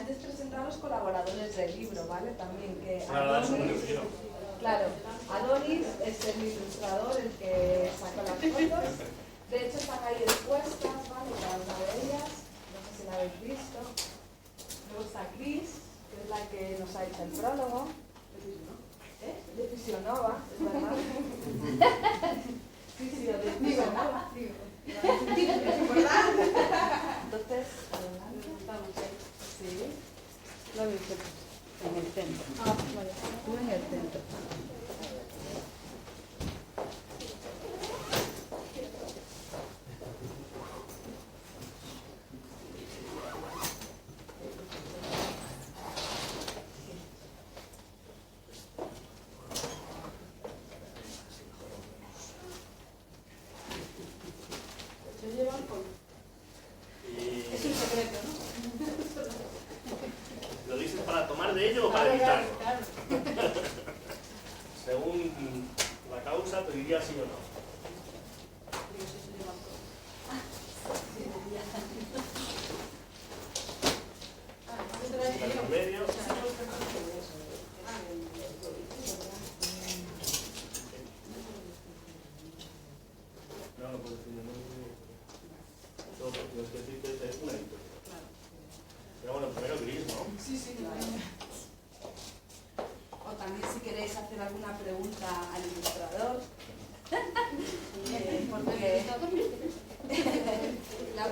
antes presentaba a los colaboradores del libro, ¿vale? También que Adonis, claro, Adonis es el ilustrador, el que sacó las fotos. De hecho están ahí expuestas, ¿vale? Cada una de ellas, no sé si la habéis visto. Luego está Cris, que es la que nos ha hecho el prólogo. De Fisionova, es verdad. Fisio de Fisionova. Entonces, adelante. Sí. Lo habéis hecho en el centro. Ah, vale. Tú en el centro. Es un secreto, ¿no? ¿Lo dices para tomar de ello o para evitarlo? Claro. Según la causa, te diría sí o no. En medio. No, no puedo decir yo. Solo tienes que decir que es una editorial. Pero bueno, primero Gris, ¿no? Sí, claro. O también si queréis hacer alguna pregunta al ilustrador.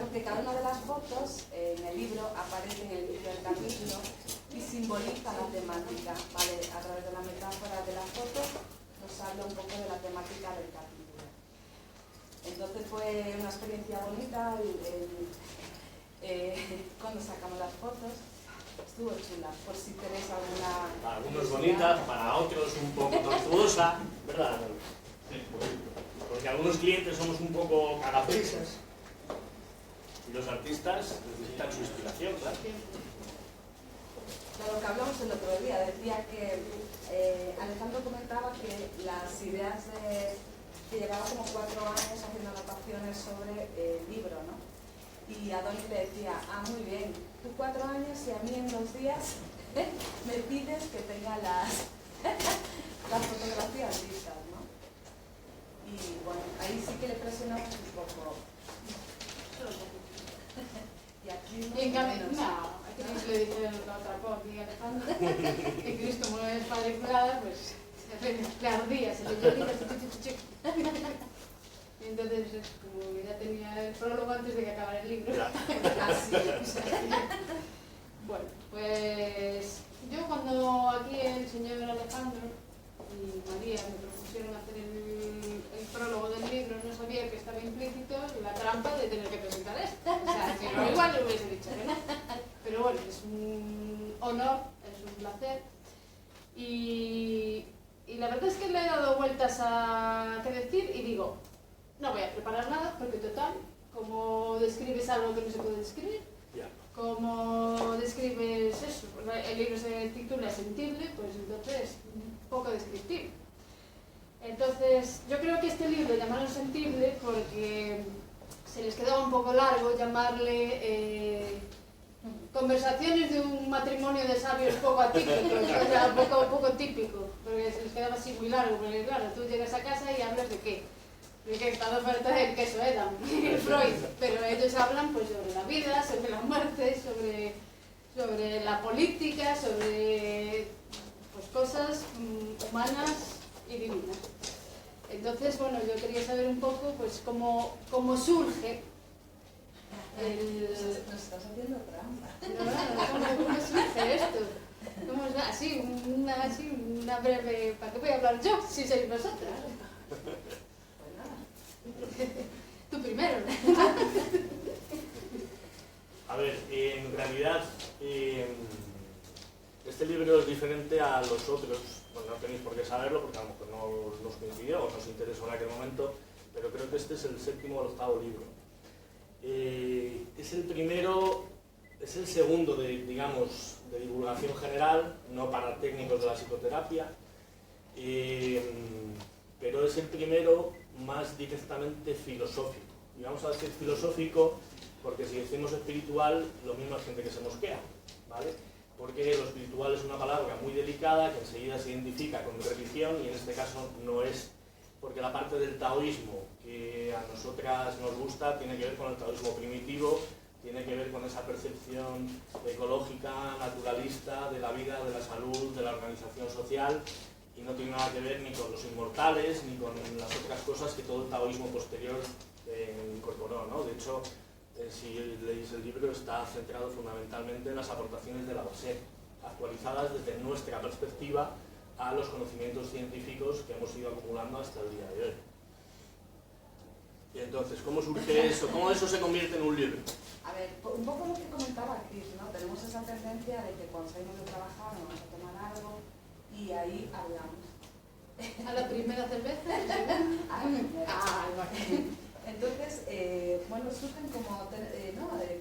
Porque cada una de las fotos en el libro aparece en el inicio del capítulo y simboliza la temática, ¿vale? A través de la metáfora de la foto nos habla un poco de la temática del capítulo. Entonces fue una experiencia bonita cuando sacamos las fotos. Estuvo chula, por si tenéis alguna... Para algunos bonitas, para otros un poco tortuosa, ¿verdad? Porque algunos clientes somos un poco cagaprisas y los artistas necesitan su inspiración, ¿verdad? De lo que hablamos el otro día, decía que Alejandro comentaba que las ideas que llevaba como 4 años haciendo anotaciones sobre el libro, ¿no? Y Adonis le decía, muy bien, tú 4 años y a mí en 2 días me pides que tenga las fotografías listas, ¿no? Y bueno, ahí sí que le presionamos un poco. Y aquí Y en cambio, no, aquí no se le dice la otra cosa, aquí Alejandro, que Cris, como no es cuadriculada, pues le ardía, se le llama y entonces, como ya tenía el prólogo antes de que acabara el libro. Así. Bueno, pues yo cuando aquí el señor Alejandro y María me propusieron hacer el prólogo del libro, no sabía que estaba implícito la trampa de tener que presentar esto. O sea, que no, igual le hubiese dicho que no. Pero bueno, es un honor, es un placer. Y la verdad es que le he dado vueltas a qué decir y digo, no voy a preparar nada porque total, como describes algo que no se puede describir, como describes eso, el libro se titula Sensible, pues entonces poco descriptivo. Entonces yo creo que este libro llamarlo Sensible porque se les quedaba un poco largo llamarle Conversaciones de un matrimonio de sabios poco atípicos, o sea, poco típico, porque se les quedaba así muy largo, porque claro, tú llegas a casa y hablas de qué. De que está la oferta del queso Edam y Freud, pero ellos hablan pues sobre la vida, sobre la muerte, sobre la política, sobre pues, cosas humanas y divinas. Entonces, bueno, yo quería saber un poco pues cómo surge Nos estás haciendo trampa. ¿Cómo surge esto? ¿Cómo es? Así, una breve... ¿Para qué voy a hablar yo si sois vosotras? Tú primero. A ver, en realidad este libro es diferente a los otros. Bueno, no tenéis por qué saberlo porque a lo mejor no nos coincidió o nos interesó en aquel momento, pero creo que este es el 7º o el 8º libro. Es el primero, es el segundo de divulgación general, no para técnicos de la psicoterapia, pero es el primero más directamente filosófico. Y vamos a decir filosófico porque si decimos espiritual, lo mismo hay gente que se mosquea, ¿vale? porque lo espiritual es una palabra muy delicada que enseguida se identifica con religión y en este caso no es, porque la parte del taoísmo que a nosotras nos gusta tiene que ver con el taoísmo primitivo, tiene que ver con esa percepción ecológica, naturalista de la vida, de la salud, de la organización social, y no tiene nada que ver ni con los inmortales ni con las otras cosas que todo el taoísmo posterior incorporó, ¿no? De hecho, si leéis el libro, está centrado fundamentalmente en las aportaciones de Lao Tse, actualizadas desde nuestra perspectiva a los conocimientos científicos que hemos ido acumulando hasta el día de hoy. Y entonces, ¿cómo surge eso? ¿Cómo eso se convierte en un libro? A ver, un poco lo que comentaba Cris, ¿no? Tenemos esa tendencia de que cuando salimos de trabajar nos vamos a tomar algo y ahí hablamos. A la primera cerveza. Entonces, bueno, surgen como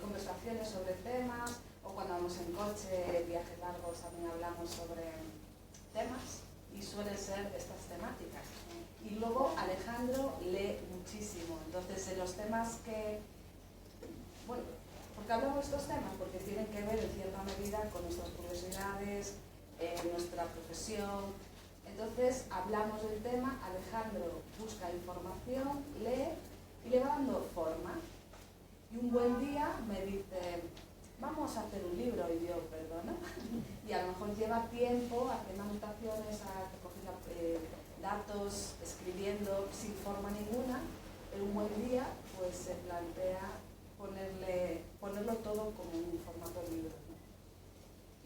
conversaciones sobre temas, o cuando vamos en coche, viajes largos, también hablamos sobre temas y suelen ser estas temáticas. Y luego Alejandro lee muchísimo, entonces en los temas que, bueno, ¿por qué hablamos de estos temas? Porque tienen que ver en cierta medida con nuestras curiosidades, nuestra profesión. Entonces hablamos del tema, Alejandro busca información, lee y le va dando forma. Y un buen día me dice, vamos a hacer un libro, y yo, perdona. Y a lo mejor lleva tiempo haciendo anotaciones, recogiendo datos, escribiendo sin forma ninguna, pero un buen día pues se plantea ponerlo todo como un formato libro, ¿no?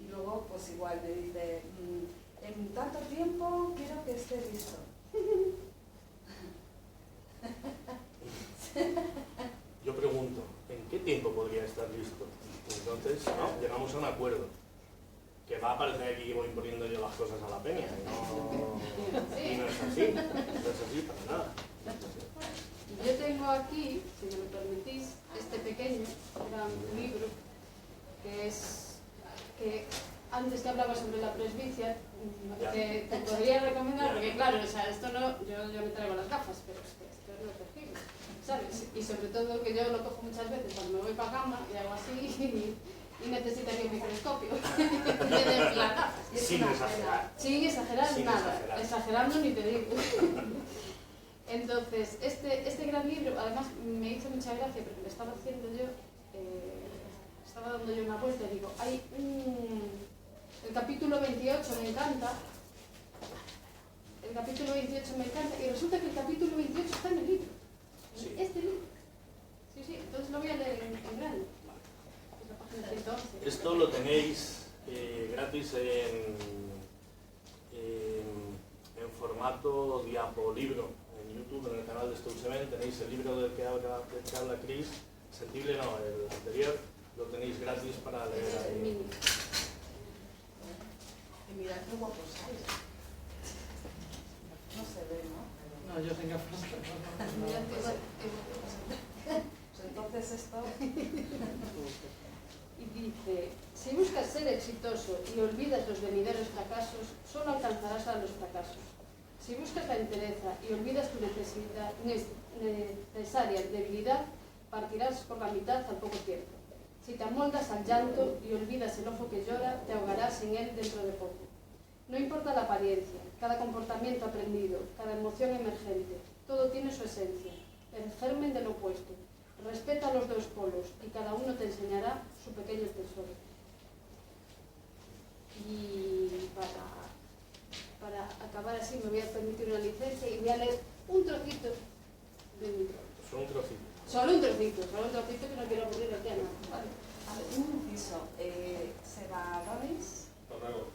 Y luego pues igual me dice, en tanto tiempo quiero que esté listo. Yo pregunto, ¿en qué tiempo podría estar listo? Entonces, ¿no? Llegamos a un acuerdo. Que va a parecer aquí que voy imponiendo yo las cosas a la peña. Y no es así. No es así para nada. Yo tengo aquí, si me lo permitís, este pequeño gran libro que antes que hablaba sobre la presbicia, te podría recomendar, porque claro, o sea, esto no, yo me traigo las gafas, pero es que esto es lo terrible, ¿sabes? Y sobre todo que yo lo cojo muchas veces cuando me voy para cama y hago así y necesitaría un microscopio. Sin exagerar. Sin exagerar nada, exagerando ni te digo. Entonces, este gran libro, además me hizo mucha gracia porque lo estaba haciendo yo, estaba dando yo una vuelta y digo, el capítulo 28 me encanta, y resulta que el capítulo 28 está en el libro, Sí. Este libro. Sí, entonces lo voy a leer en grande. Es la página 111. Esto lo tenéis gratis en formato diapolibro. En YouTube, en el canal de Stouseven, tenéis el libro del que habla Cris, Sensible no, el anterior, lo tenéis gratis para leer ahí. Y mirad qué guapos sois. No se ve, ¿no? No, yo tengo gafas. Mirad qué guay. Pues entonces esto... Y dice, si buscas ser exitoso y olvidas los venideros fracasos, solo alcanzarás a los fracasos. Si buscas la entereza y olvidas tu necesaria debilidad, partirás por la mitad al poco tiempo. Si te amoldas al llanto y olvidas el ojo que llora, te ahogarás en él dentro de poco. No importa la apariencia, cada comportamiento aprendido, cada emoción emergente, todo tiene su esencia, el germen del opuesto. Respeta los dos polos y cada uno te enseñará su pequeño tesoro. Y para acabar así me voy a permitir una licencia y voy a leer un trocito de mi libro. Solo un trocito. Solo un trocito que no quiero aburrir aquí a nadie. Vale. A ver, un inciso. ¿Seba Ronis? Hasta luego.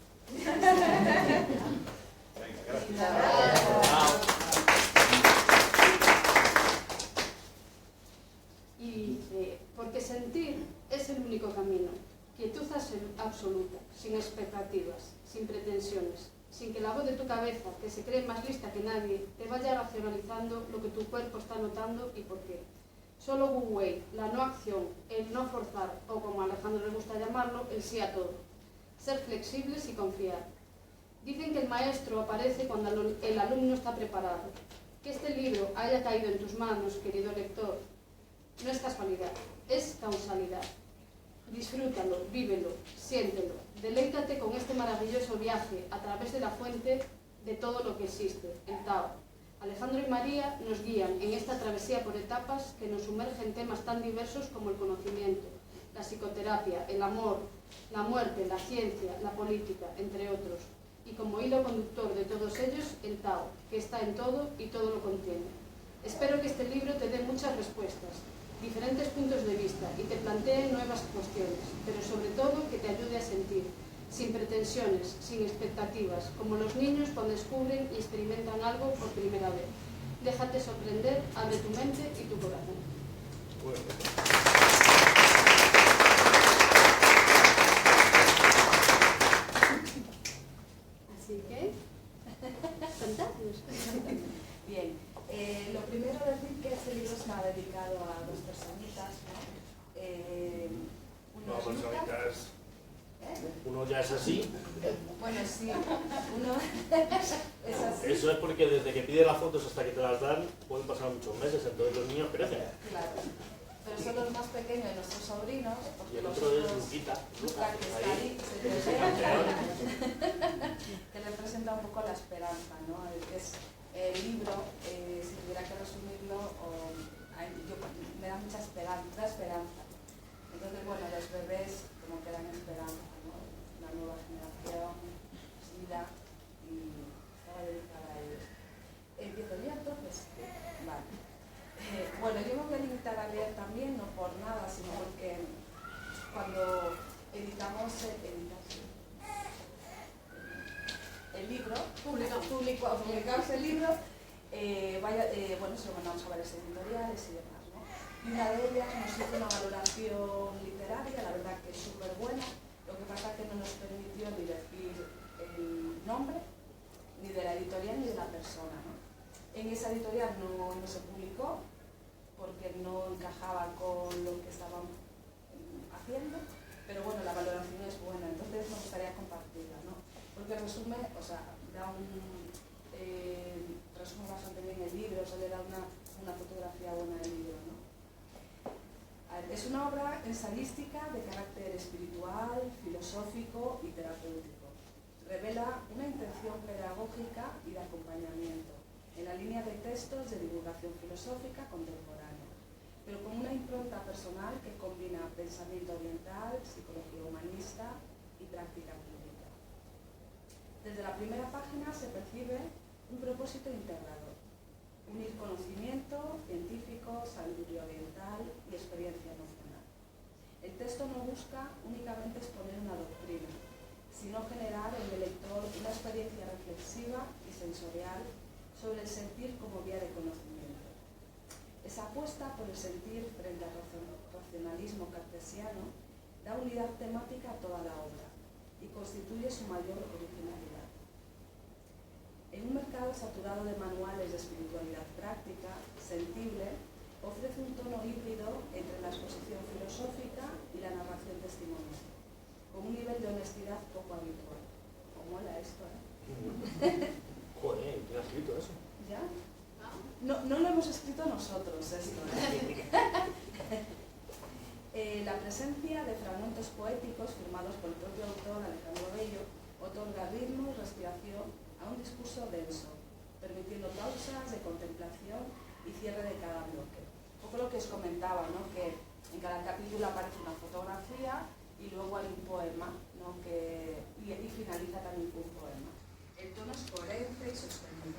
Y dice, porque sentir es el único camino. Quietud absoluta, sin expectativas, sin pretensiones, sin que la voz de tu cabeza, que se cree más lista que nadie, te vaya racionalizando lo que tu cuerpo está notando y por qué. Solo Wu Wei, la no acción, el no forzar, o como a Alejandro le gusta llamarlo, el sí a todo. Ser flexibles y confiar. Dicen que el maestro aparece cuando el alumno está preparado. Que este libro haya caído en tus manos, querido lector, no es casualidad, es causalidad. Disfrútalo, vívelo, siéntelo, Deleítate con este maravilloso viaje a través de la fuente de todo lo que existe, el Tao. Alejandro y María nos guían en esta travesía por etapas que nos sumerge en temas tan diversos como el conocimiento, la psicoterapia, el amor, la muerte, la ciencia, la política, entre otros. Y como hilo conductor de todos ellos, el Tao, que está en todo y todo lo contiene. Espero que este libro te dé muchas respuestas, diferentes puntos de vista y te plantee nuevas cuestiones, pero sobre todo que te ayude a sentir, sin pretensiones, sin expectativas, como los niños cuando descubren y experimentan algo por primera vez. Déjate sorprender, abre tu mente y tu corazón. Así que, contadnos. Bien, lo primero decir que este libro está dedicado a dos personitas, ¿no? Uno es personitas. Uno ya es así. Bueno, sí, uno es así. Eso es porque desde que pide las fotos hasta que te las dan pueden pasar muchos meses, entonces los niños crecen. Claro, pero son los más pequeños de nuestros sobrinos. Y el otro es Luquita. Luca, que está ahí, que representa un poco la esperanza, ¿no? Es el libro, si tuviera que resumirlo, me da mucha esperanza. Entonces, bueno, los bebés como que dan esperanza, ¿no? La nueva generación, vida, y estaba dedicada a ellos. ¿Empiezo ya entonces? Vale. Bueno, yo me voy a limitar a leer también, no por nada, sino porque cuando editamos el libro, publicamos el libro, bueno, se lo mandamos a varias editoriales y demás, ¿no? Y una de ellas nos hizo una valoración literaria, la verdad que es súper buena, lo que pasa es que no nos permitió ni decir el nombre, ni de la editorial ni de la persona, ¿no? En esa editorial no se publicó, porque no encajaba con lo que estaban haciendo, pero bueno, la valoración es buena, entonces me gustaría compartirla, ¿no? Porque resume, o sea, resume bastante bien el libro, o sea, le da una fotografía buena del libro, ¿no? Es una obra ensayística de carácter espiritual, filosófico y terapéutico. Revela una intención pedagógica y de acompañamiento en la línea de textos de divulgación filosófica contemporánea, pero con una impronta personal que combina pensamiento oriental, psicología humanista y práctica clínica. Desde la primera página se percibe un propósito integrador, unir conocimiento científico, sabiduría oriental y experiencia emocional. El texto no busca únicamente exponer una doctrina, sino generar en el lector una experiencia reflexiva y sensorial sobre el sentir como vía de conocimiento. Esa apuesta por el sentir frente al racionalismo cartesiano da unidad temática a toda la obra y constituye su mayor originalidad. En un mercado saturado de manuales de espiritualidad práctica, sensible, ofrece un tono híbrido entre la exposición filosófica y la narración testimonial, con un nivel de honestidad poco habitual. ¿Cómo mola esto, Joder, ¿quién ha escrito eso? ¿Ya? No lo hemos escrito nosotros esto. La presencia de fragmentos poéticos firmados por el propio autor Alejandro Bello otorga ritmo y respiración a un discurso denso, permitiendo pausas de contemplación y cierre de cada bloque. Un poco lo que os comentaba, ¿no? Que en cada capítulo aparece una fotografía y luego hay un poema, ¿no? Y finaliza también con un poema. El tono es coherente y sostenido,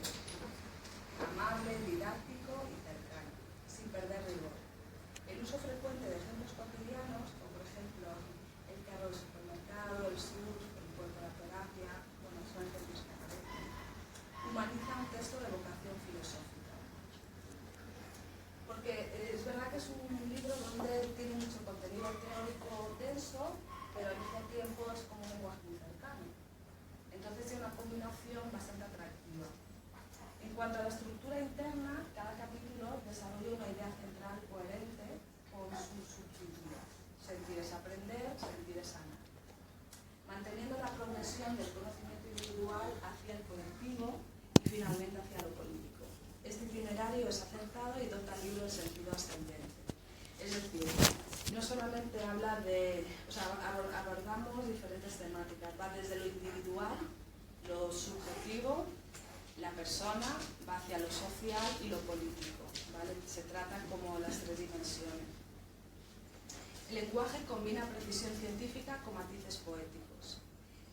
amable, didáctico y cercano, sin perder rigor. El uso frecuente de ejemplos cotidianos, como por ejemplo el carro del supermercado, el surf, el puerto de la terapia, bueno, son ejemplos que aparecen, humaniza un texto de vocación filosófica. Porque es verdad que es un libro donde tiene mucho contenido teórico denso, pero al mismo tiempo es como un lenguaje muy cercano. Entonces tiene una combinación bastante atractiva. En cuanto a la estructura interna, cada capítulo desarrolla una idea central coherente con sus subtítulos. Sentir es aprender, sentir es sanar. Manteniendo la progresión del conocimiento individual hacia el colectivo y finalmente hacia lo político. Este itinerario es acertado y dota al libro de sentido ascendente. Es decir, no solamente habla abordamos diferentes temáticas, Va desde lo individual, lo subjetivo, la persona, va hacia lo social y lo político, ¿vale? Se tratan como las tres dimensiones. El lenguaje combina precisión científica con matices poéticos.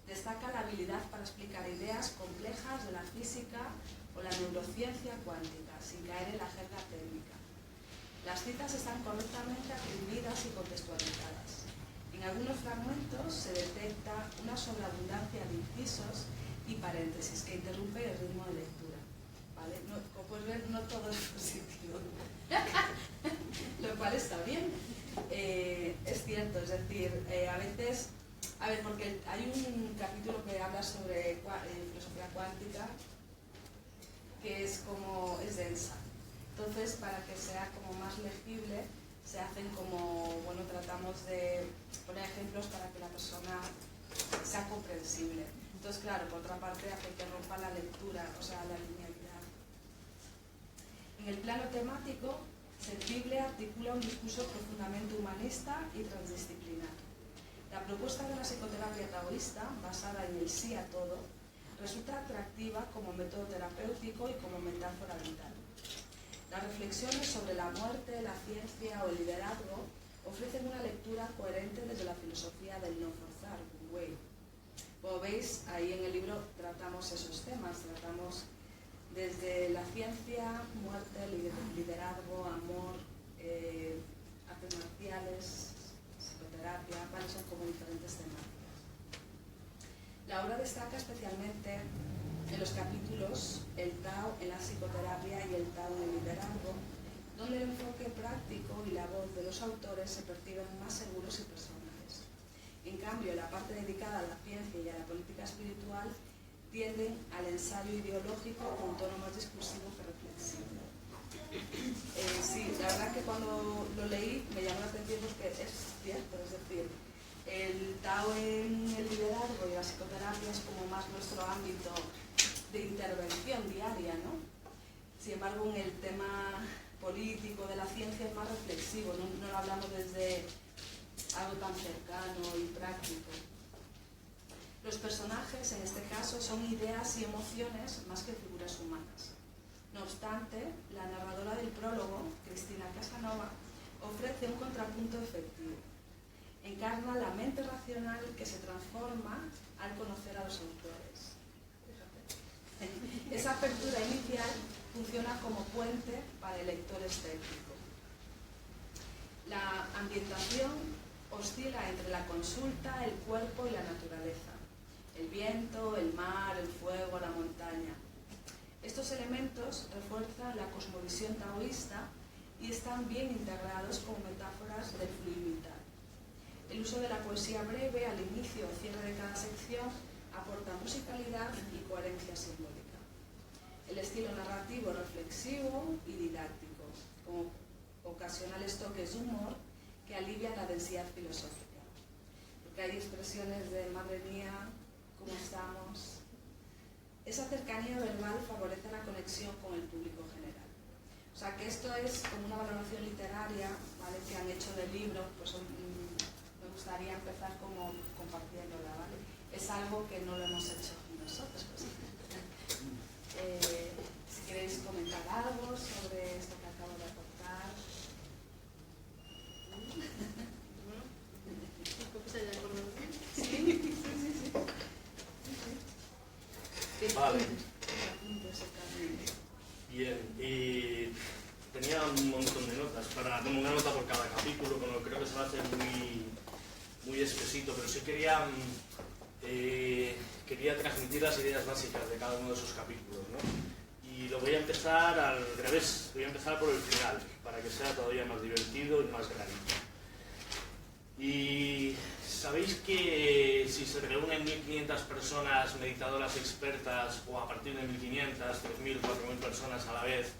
Destaca la habilidad para explicar ideas complejas de la física o la neurociencia cuántica, sin caer en la jerga técnica. Las citas están correctamente atribuidas y contextualizadas. En algunos fragmentos se detecta una sobreabundancia de incisos y paréntesis que interrumpe el ritmo de lectura, ¿vale? No, como puedes ver, no todo es positivo, lo cual está bien. Es cierto, es decir, a veces, porque hay un capítulo que habla sobre filosofía cuántica que es densa. Entonces, para que sea como más legible, se hacen tratamos de poner ejemplos para que la persona sea comprensible. Entonces, claro, por otra parte, hace que rompa la lectura, o sea, la linealidad. En el plano temático, Sensible articula un discurso profundamente humanista y transdisciplinar. La propuesta de la psicoterapia taoísta, basada en el sí a todo, resulta atractiva como método terapéutico y como metáfora vital. Las reflexiones sobre la muerte, la ciencia o el liderazgo ofrecen una lectura coherente desde la filosofía del no forzar, Wu Wei. Como veis, ahí en el libro tratamos esos temas, tratamos desde la ciencia, muerte, liderazgo, amor, artes marciales, psicoterapia, son como diferentes temáticas. La obra destaca especialmente en los capítulos el Tao en la psicoterapia y el Tao en el liderazgo, donde el enfoque práctico y la voz de los autores se perciben más seguros y personales. En cambio, la parte dedicada a la ciencia y a la política espiritual tienden al ensayo ideológico con un tono más discursivo que reflexivo. Sí, la verdad que cuando lo leí me llamó la atención porque es cierto, es decir, el Tao en el liderazgo y la psicoterapia es como más nuestro ámbito de intervención diaria, ¿no? Sin embargo, en el tema político de la ciencia es más reflexivo, no lo hablamos desde algo tan cercano y práctico. Los personajes, en este caso, son ideas y emociones más que figuras humanas. No obstante, la narradora del prólogo, Cristina Casanova, ofrece un contrapunto efectivo. Encarna la mente racional que se transforma al conocer a los autores. Esa apertura inicial funciona como puente para el lector escéptico. La ambientación oscila entre la consulta, el cuerpo y la naturaleza. El viento, el mar, el fuego, la montaña. Estos elementos refuerzan la cosmovisión taoísta y están bien integrados como metáforas del fluir vital. El uso de la poesía breve al inicio o cierre de cada sección aporta musicalidad y coherencia simbólica. El estilo narrativo reflexivo y didáctico, con ocasionales toques de humor que alivian la densidad filosófica. Porque hay expresiones de madre mía, ¿cómo estamos? Esa cercanía verbal favorece la conexión con el público general. O sea que esto es como una valoración literaria, ¿vale?, que han hecho del libro, pues me gustaría empezar como compartiéndola, ¿vale? Es algo que no lo hemos hecho nosotros. Pues. Si queréis comentar algo sobre esto que acabo de aportar. Sí. Vale. Bien, y tenía un montón de notas, como una nota por cada capítulo, como creo que se va a hacer muy espesito, pero sí quería transmitir las ideas básicas de cada uno de esos capítulos, ¿no? Y lo voy a empezar al revés, voy a empezar por el final, para que sea todavía más divertido y más clarito. Y sabéis que si se reúnen 1.500 personas meditadoras expertas, o a partir de 1.500, 3.000, 4.000 personas a la vez,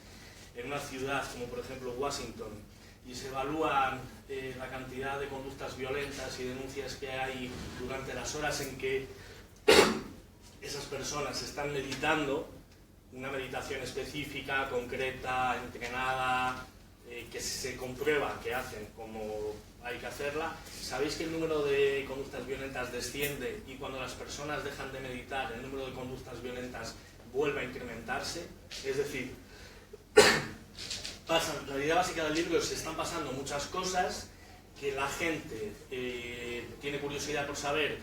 en una ciudad como por ejemplo Washington, y se evalúan la cantidad de conductas violentas y denuncias que hay durante las horas en que esas personas están meditando, una meditación específica, concreta, entrenada, que se comprueba que hacen como hay que hacerla. ¿Sabéis que el número de conductas violentas desciende y cuando las personas dejan de meditar el número de conductas violentas vuelve a incrementarse? Es decir, la idea básica del libro es que se están pasando muchas cosas, que la gente tiene curiosidad por saber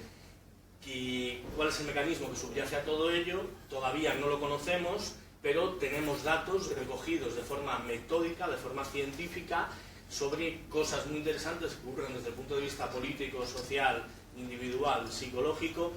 cuál es el mecanismo que subyace a todo ello. Todavía no lo conocemos, pero tenemos datos recogidos de forma metódica, de forma científica, sobre cosas muy interesantes que ocurren desde el punto de vista político, social, individual, psicológico.